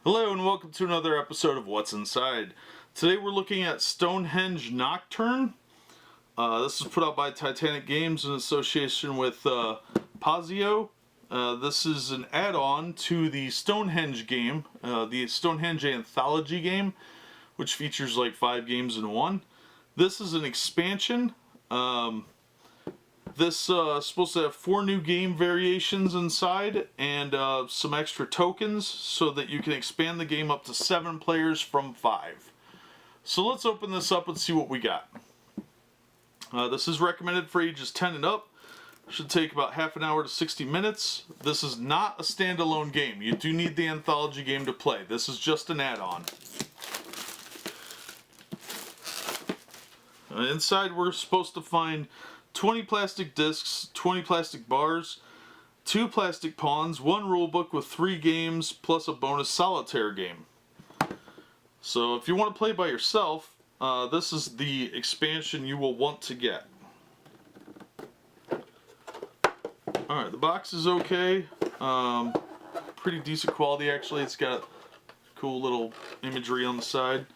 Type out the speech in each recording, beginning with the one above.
Hello and welcome to another episode of What's Inside. Today we're looking at Stonehenge Nocturne. This is put out by Titanic Games in association with Paizo. This is an add-on to the Stonehenge game, the Stonehenge Anthology game, which features like 5 games in one. This is an expansion. This is supposed to have 4 new game variations inside and some extra tokens so that you can expand the game up to 7 players from 5. So let's open this up and see what we got. This is recommended for ages 10 and up. Should take about half an hour to 60 minutes. This is not a standalone game. You do need the anthology game to play. This is just an add-on. Inside we're supposed to find 20 plastic discs, 20 plastic bars, 2 plastic pawns, 1 rulebook with 3 games, plus a bonus solitaire game. So if you want to play by yourself, this is the expansion you will want to get. Alright, the box is okay. Pretty decent quality actually. It's got cool little imagery on the side.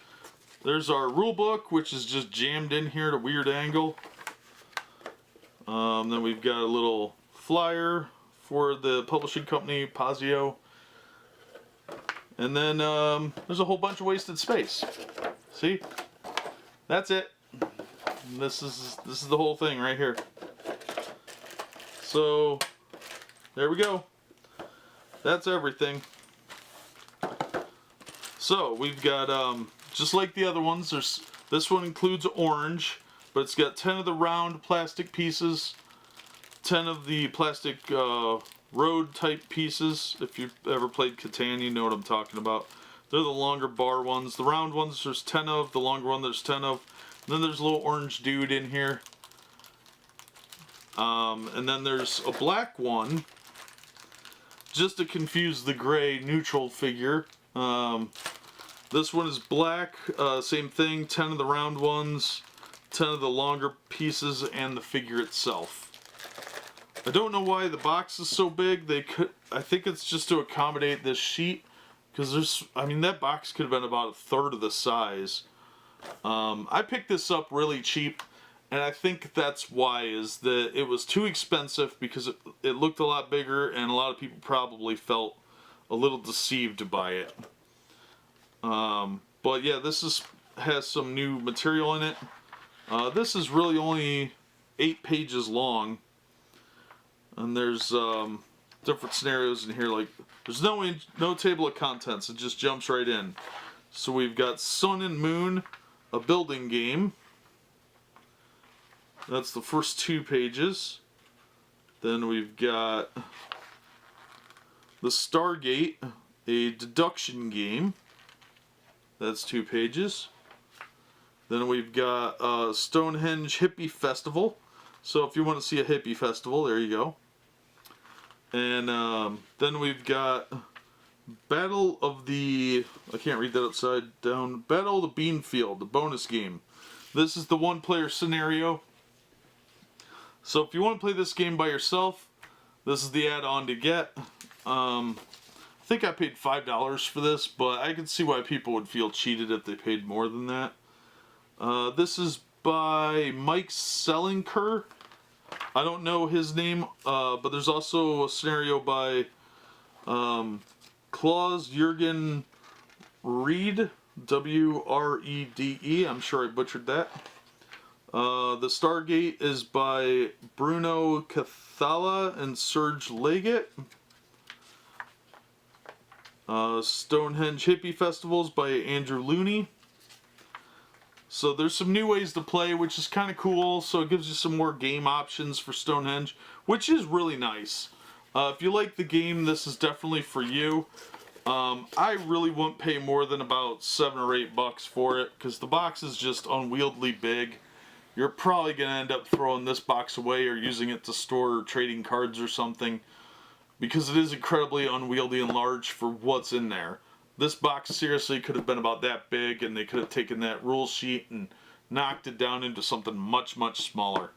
There's our rulebook, which is just jammed in here at a weird angle. Then we've got a little flyer for the publishing company, Paizo. And then there's a whole bunch of wasted space. See? That's it. This is the whole thing right here. So there we go. That's everything. So we've got just like the other ones. This one includes orange. But it's got 10 of the round plastic pieces, 10 of the plastic road type pieces. If you've ever played Catan, you know what I'm talking about. They're the longer bar ones. The round ones there's 10 of, the longer one there's 10 of. And then there's a little orange dude in here. And then there's a black one, just to confuse the gray neutral figure. This one is black, same thing, 10 of the round ones. 10 of the longer pieces and the figure itself. I don't know why the box is so big. I think it's just to accommodate this sheet, because that box could have been about 1/3 of the size. I picked this up really cheap, and I think that's why, is that it was too expensive because it looked a lot bigger, and a lot of people probably felt a little deceived by it. But yeah, this has some new material in it. This is really only 8 pages long, and there's different scenarios in here. Like, there's no table of contents; it just jumps right in. So we've got Sun and Moon, a building game. That's the first 2 pages. Then we've got the Stargate, a deduction game. That's 2 pages. Then we've got Stonehenge Hippie Festival. So if you want to see a hippie festival, there you go. And then we've got Battle of the... I can't read that upside down. Battle of the Beanfield, the bonus game. This is the 1-player scenario. So if you want to play this game by yourself, this is the add-on to get. I think I paid $5 for this, but I can see why people would feel cheated if they paid more than that. This is by Mike Selinker. I don't know his name, but there's also a scenario by Klaus Jürgen Reed, W-R-E-D-E. I'm sure I butchered that. The Stargate is by Bruno Cathala and Serge Leggett. Stonehenge Hippie Festivals by Andrew Looney. So there's some new ways to play, which is kind of cool. So it gives you some more game options for Stonehenge, which is really nice. If you like the game, this is definitely for you. I really wouldn't pay more than about $7 or $8 for it, because the box is just unwieldy big. You're probably going to end up throwing this box away or using it to store trading cards or something, because it is incredibly unwieldy and large for what's in there. This box seriously could have been about that big, and they could have taken that rule sheet and knocked it down into something much, much smaller.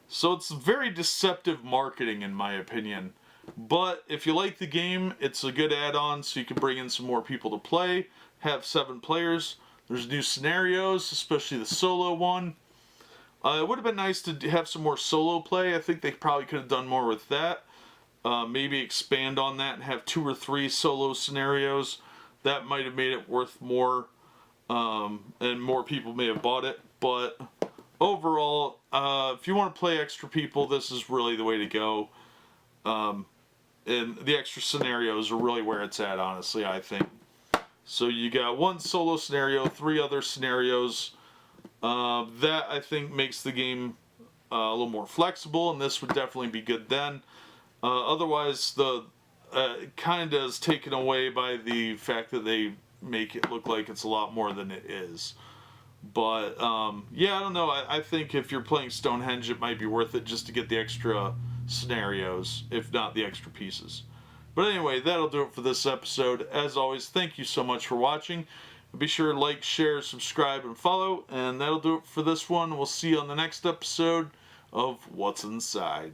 So it's very deceptive marketing, in my opinion. But if you like the game, it's a good add-on so you can bring in some more people to play. Have 7 players. There's new scenarios, especially the solo one. It would have been nice to have some more solo play. I think they probably could have done more with that. Maybe expand on that and have 2 or 3 solo scenarios. That might have made it worth more, and more people may have bought it. But overall, if you want to play extra people, this is really the way to go. And the extra scenarios are really where it's at, honestly, I think. So you got 1 solo scenario, 3 other scenarios. That, I think, makes the game a little more flexible, and this would definitely be good then. Otherwise, the kind of is taken away by the fact that they make it look like it's a lot more than it is. But, yeah, I don't know. I think if you're playing Stonehenge, it might be worth it just to get the extra scenarios, if not the extra pieces. But anyway, that'll do it for this episode. As always, thank you so much for watching. Be sure to like, share, subscribe, and follow. And that'll do it for this one. We'll see you on the next episode of What's Inside.